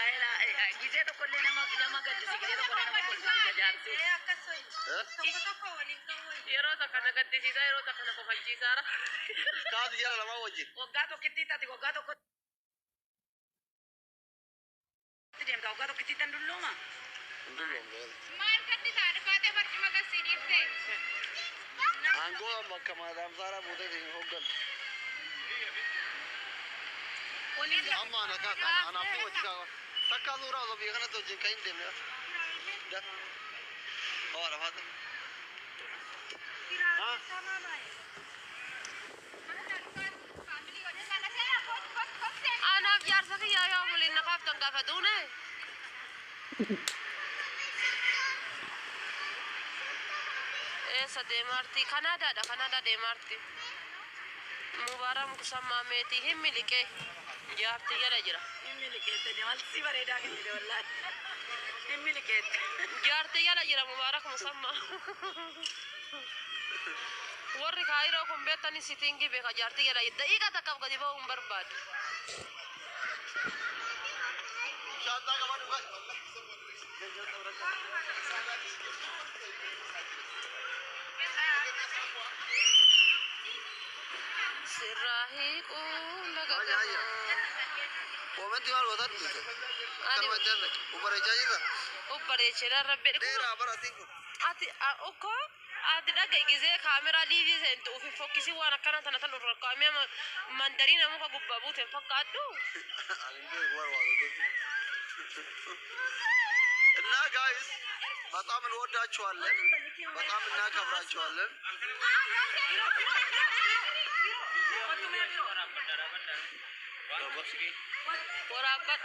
Gizee tokko illee nama gaddisi gizee tokko illee nama kolfisiisa jaarsi. Yeroo takka na gaddisiisa yeroo takka na kofalchiisaara. Kaatu jala lama wajjin. Waggaa tokkitti taati waggaa tokko. Deemta waggaa tokkitti tan dullooma. Maal kaddi taate baatee barcuma gasii dhiiftee. Aangoo bakka maadaam Saaraa buutee hoggan. Amma ana kaata anaaf ni wajji kaawwa. Takka suuraa osoo biyya kanatti wajjin kan hin deemne. Hawaadha faata. Anaaf jaarsa kiyyaa yoo waliin na kaaftan gaafatuune. Eessa deemaarti? Kanaadaadha. Kanaadaa deemaarti. Mubaaram kusammaa meetii hin miliqee. Jaartii jala jira. Hin miliqeette deemalsi bareedaa kennite wallaahi. Hin miliqeette. Jaartii jala jira Mubaarak musammaa. Warri kaayiroo kun beektani sitingi beeka jaartii jala daqiiqa takkaaf gadi ba'uu hin barbaadu. Shaantaa qabaa dhugaa. Sirraahii quulla gagamaa. Koomenti maal gootaa dhugute? Kalma jarre ubareechaa jirra. Ubareechee rabbi dheeraa baratiin kun. Okko ati dhaga'i gizee kaameraa liivii seentu ufi fokkisi waan akkana tana tan urra kaamee mandariina muka gubbaa buuteen fakkaaddu. እና ጋይስ በጣም እንወዳችኋለን፣ በጣም እናከብራችኋለን። ወራበድ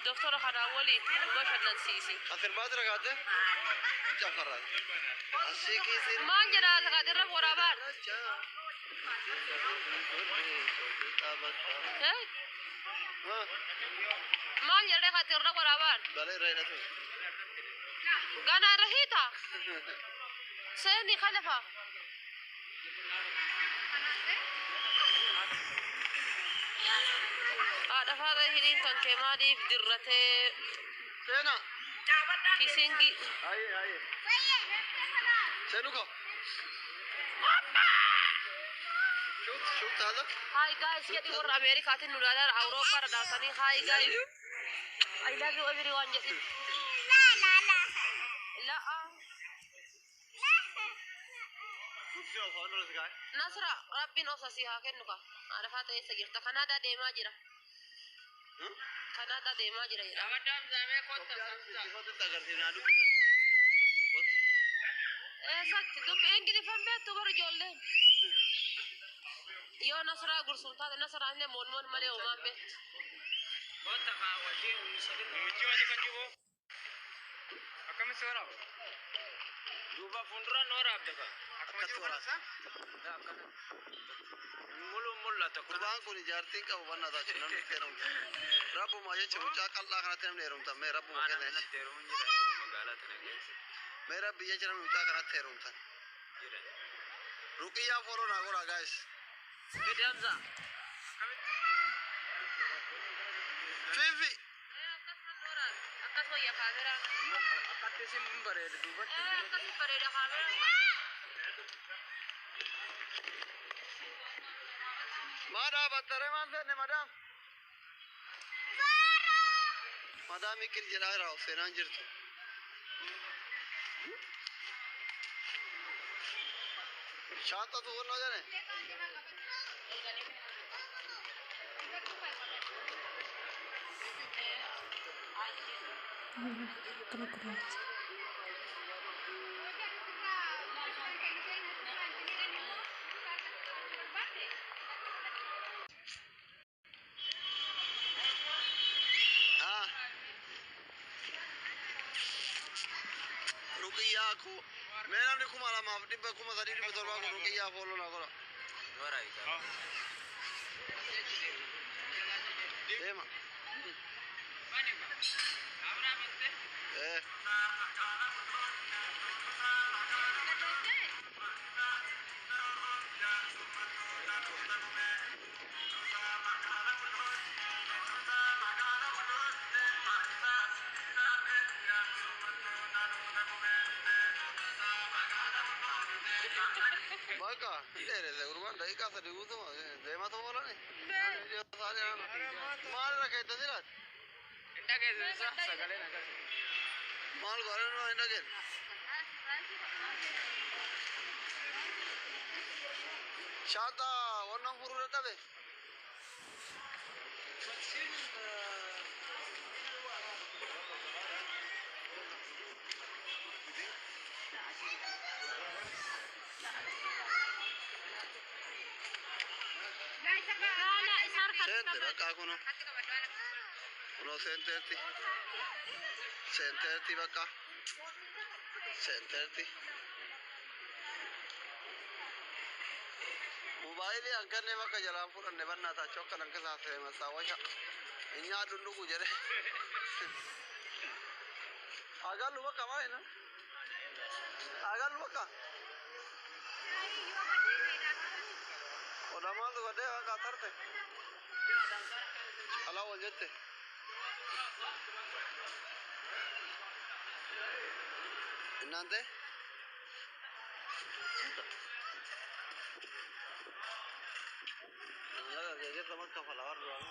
ዶክተር ኸናወሊ ወሸነን ሲሲ አፍርማት ረጋተ ጨፈራት አሲኪሲ ማን ጀራ ተቃደረ ወራባድ ማን ጀራ ተቃደረ ወራባድ በላይ ራይነቱ ጋና ረሂታ ሰኒ ኸለፋ Adafaa hiriin kan kee maaliif dirratee seena kisingi haye seenu ko shoot hala hi guys jedhi warra Ameerikaatiin nu ilaalan Awurooppaa irra dhaabbatanii hi guys I love you everyone jedhi la'a Nasra rabbiin osasii haa kennu ka adafaa ta'eessa jirta Kanaadaa deemaa jira Kanada deemaa jira jedha. Amadam zamee kotta samsa. Kotta agarsiifnaa dubbisan. Sakti dubbi Ingiliffaan beektu bara ijoolleen. Yoo Nasraa gursuun taate Nasraa illee mormoon malee homaa beektu. Kotta kaawwashee uwwisanii. Uwwichi wati kan jiru. Akkamitti waraaba? Duuba fuulduraan waraabde ka. Akkamitti waraabsa? Mul'ata. Kubaan kun ijaartiin qabu banna taatu namni heerumta. Rabbuma jecha mucaa qal'aa kanatti namni heerumta. Mee rabbuma kenna jecha. Heerumuun jira magaalaa tana keessa. Mee rabbi jecha namni mucaa kanatti heerumta. Ruqiyyaa fooloo naa godhaa gaayis. Gadi Hamza. Fiifi. Akkas wayya kaameraa. Akkatti isin bareeda duubatti. Akkas bareeda kaameraa. Madam, battere manzane madam. Madam ikil jala rao senan jirtu. Shanta tu wonna jane. Ruqiyyaa ko mee namni kuma lamaaf dhibba kuma sadii dhibba torbaa kun ruqiyyaa fooloo na godha. Deema. Baka, dere de urban dai ka sadi utu de ma to bola ne. Mal rakhe ta dirat. Inda ke sagale na kar. Mal gore no inda ke. Shata wonnam puru reta be. Sente baka kuno. Kuno senterti. Senterti baka. Senterti. Mobile angkan ne baka jalan furan ne banna ta chokka nan kasa sai masa washa. Inya dundugu jere. Agal lu baka mai na. Agal lu baka. Oda mal to gade ka tarte. Ala wajete. Nante? Nada, que estamos con palabras, ¿no?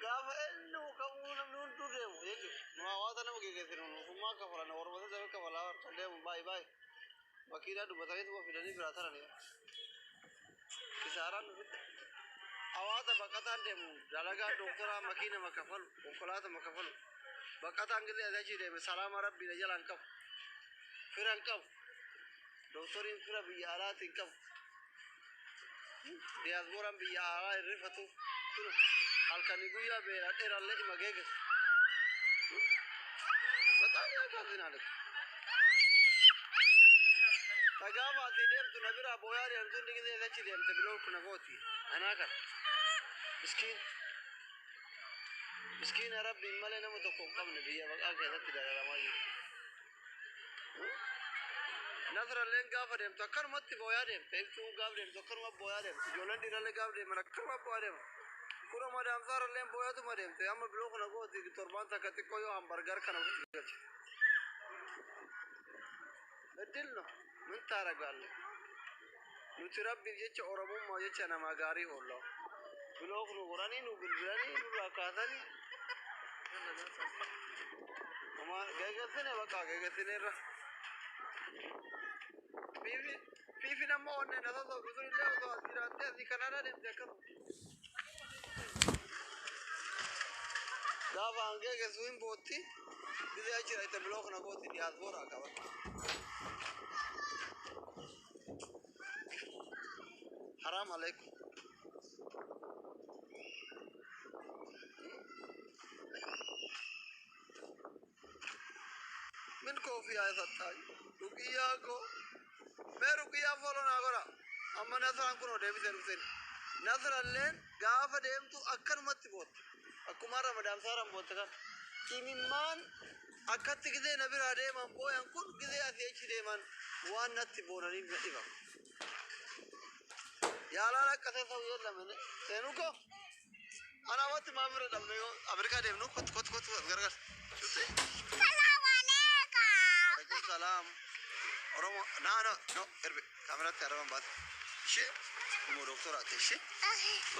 Gaf ennu kamu namun tu deh, ya tu. Mau awak tanah mungkin kesini, semua kafalan orang macam tu kafalan, deh, bye bye. Bakira tu betul itu apa filani berasa ni. Kisaran awak tu bakatan deh, jalaga doktora makina makafal, ukolat makafal. Bakatan kita ada ciri deh, salam Arab bila jalan kau, firan kau, doktorin fira biara tingkau. Dia orang biara rifatu, tu. Alkani guya bera era le magege. Bataya ka dinale. Tagama tidem tu nabira boyari antu ndige de chidem te blok kuna goti. Anaka. Miskin. Miskin arab male na muto kom nabiya baga ke da tidara ramaji. Nazar len gafadem to kar matti boyadem te tu gafadem to kar ma boyadem. Jolan dirale gafadem na kar ma boyadem. Kuro madam zara lem boya tu madam te amma blok na go ti torban ta kati koyo hamburger kana wuti edil no min tara gal nuti rabbi jecha oromo ma jecha na magari hollo blok no gorani nu bilbilani nu rakatani ama gagasene baka gagasene ra fifi na mo ne na so bizuri le to asirate asikanana dem dekar Dava ange ke swim botti dide achira ite blok na goti di azbora ka haram alaikum min kofi ay sattai rukiya ko me rukiya folo na gora amma nasran kuno devi sen nasran len gafa dem tu akkan matti bot akumara madam saram bot ka kimimman akatti gide nabira de man boyan kun gide afi de man wan natti bonani diba ya la la kasa saw yalla men tenuko ana wat ma mira dal me amerika de no kot gargar shuti alaikum salam oromo no erbe kamera taravan bat she mo doctor ate she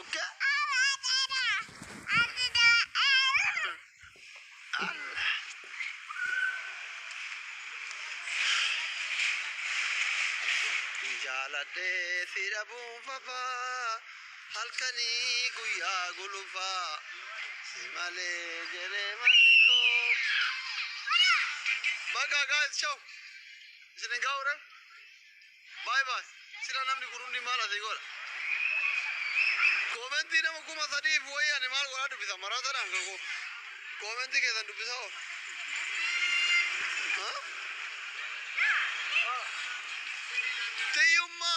okay Jalate sirabun fafa halkani guya gulufa simale jere maliko baga guys show isne gaura bye bye sila namni kurundi mala digora commenti na mukuma sadi boy animal gora du bisa marata na ko commenti ke dan du bisa ha Teyumma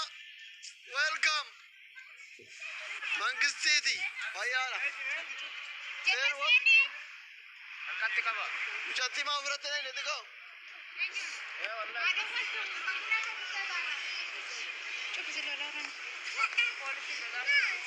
welcome Mangistiti bayara Serwa Angkat ka ba? Chatti ma urate ne देखो Eh wallahi. Coba sih lalaran. Polisi lalaran.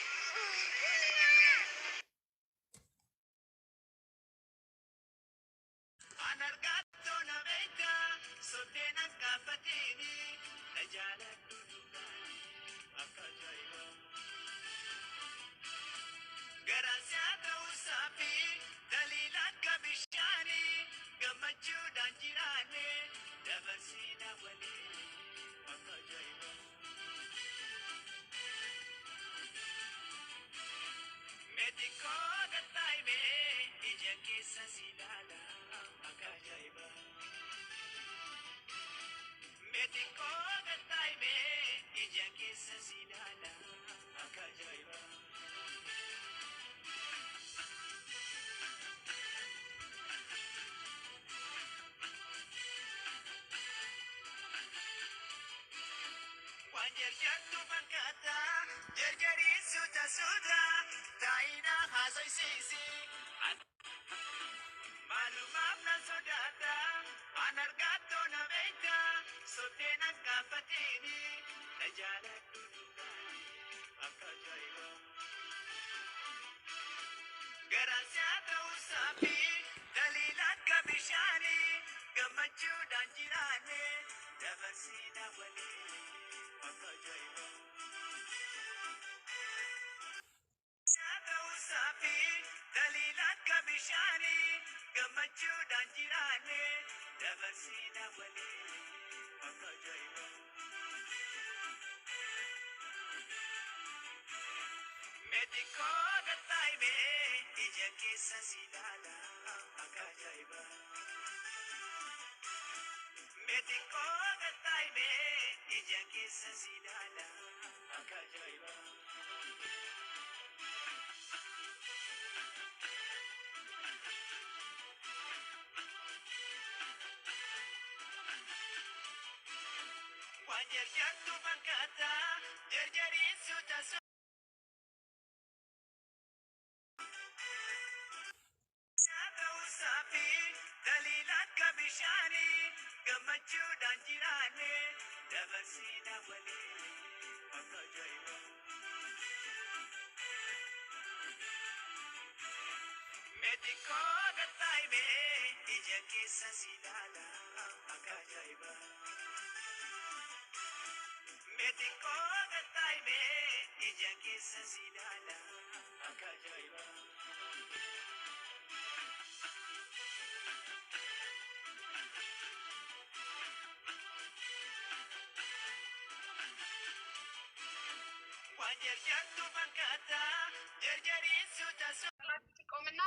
ቆምና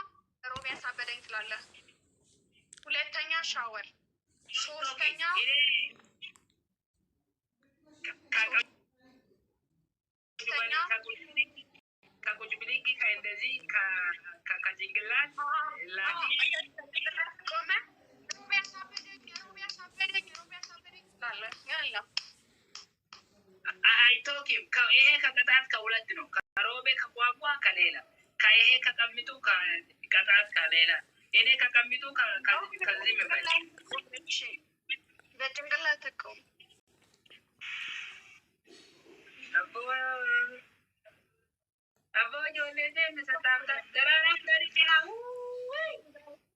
ሮብ ያሳበደኝ ትላለህ። ሁለተኛ ሻወር፣ ሶስተኛ ከቁጭ ብድግ ከእንደዚህ ከጭንቅላት ቆመ ሮብ ያሳበደኝ ትላለህ። ያለ አይቶኪም። ይሄ ከቅጣት ከሁለት ነው። ከሮቤ ከቋቋ ከሌላ ከይሄ ከቀሚጡ ከቅጣት ከሌላ እኔ ከቀሚጡ ከዚህ መበል በጭንቅላት እኮ አቦ ጆሌቴ ምሰጣምታ ደራራ ደርጅሃ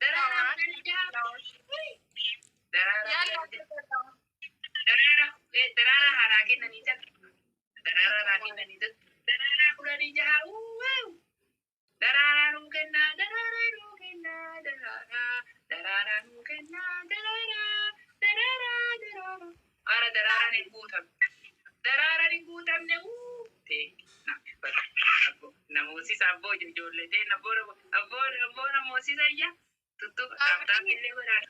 ደራራ ደራራ ሀራኪነኒተ ደራራ ራኪነኒተ ደራራ ኩለኒጀሃ ደራራ ኑገና ደራራ ኑገና ደራራ ኑገና ደራራ አረ ደራራ ንጉተም ደራራ ንጉተም ነው namosis abbo ijoollee abbo namosis ayya tuttu qabdaa illee godhaa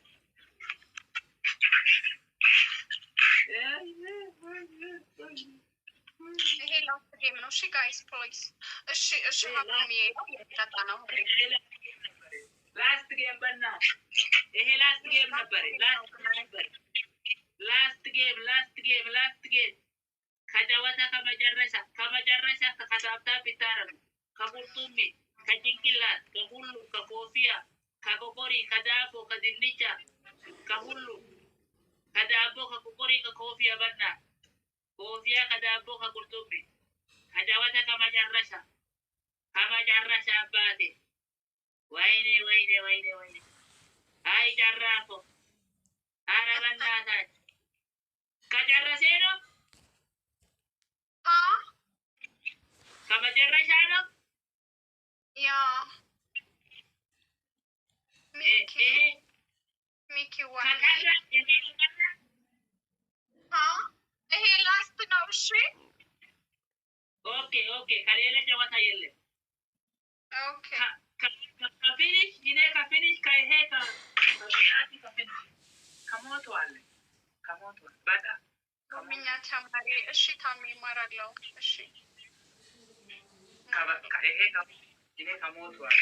ይሄ ላስት ጌም ነው። እሺ ጋይስ ፕሊዝ እሺ ማቆም እየተጣጣ ነው። ላስት ጌም በና ይሄ ላስት ጌም ነበር። ላስት ጌም ከጨዋታ ከመጨረሻ ከከታብታ ቢታረም ከቁርጡሚ ከጭንቅላት ከሁሉ ከኮፊያ ከቆቆሪ ከዳቦ ከድንቻ ከሁሉ ከዳቦ ከቆቆሪ ከኮፊያ በና ኮፊያ ከዳቦ ከቁርጡሚ ከጨዋታ ከመጨረሻ አባቴ ወይኔ አይ ጨራፎ ኧረ በእናታችሁ ከጨረሴ ነው ከመጨረሻ ነው ያ ሚኪ ዋን ይሄ ላስት ነው። እሺ ኦኬ ከሌለ ጨዋታ የለም። ኦኬ ከፊኒሽ እኔ ከፊኒሽ ከይሄ ከፊኒሽ ከሞቷል በጣም ኦሮምኛ ተማሪ እሺ ታሚ ይማራለሁ። እሺ እኔ ከሞቷል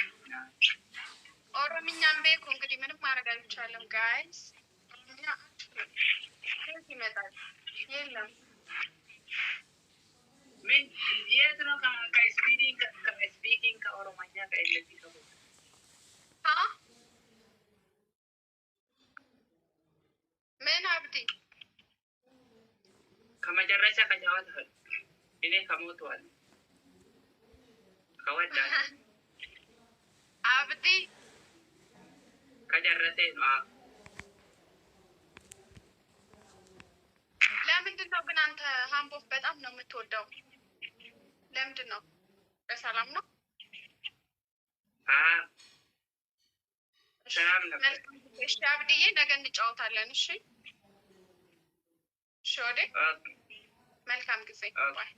ኦሮምኛም ቤኩ እንግዲህ ምንም ማድረግ አይቻልም ጋይስ። ኦሮምኛ ይመጣል የለም ምን የት ነው ከስፒኪንግ ከኦሮምኛ ከኤለቲ ምን አብዲ ከመጨረሻ ከጨዋታ እኔ ከሞቷል ከወዳ አብዲ ከጨረሰ ነው። ለምንድን ነው ግን አንተ ሃምቦፍ በጣም ነው የምትወደው? ለምንድን ነው? በሰላም ነው? ሰላም ነበር። እሺ አብዲዬ ነገ እንጫወታለን። እሺ እሺ፣ ወዴ መልካም ጊዜ ባይ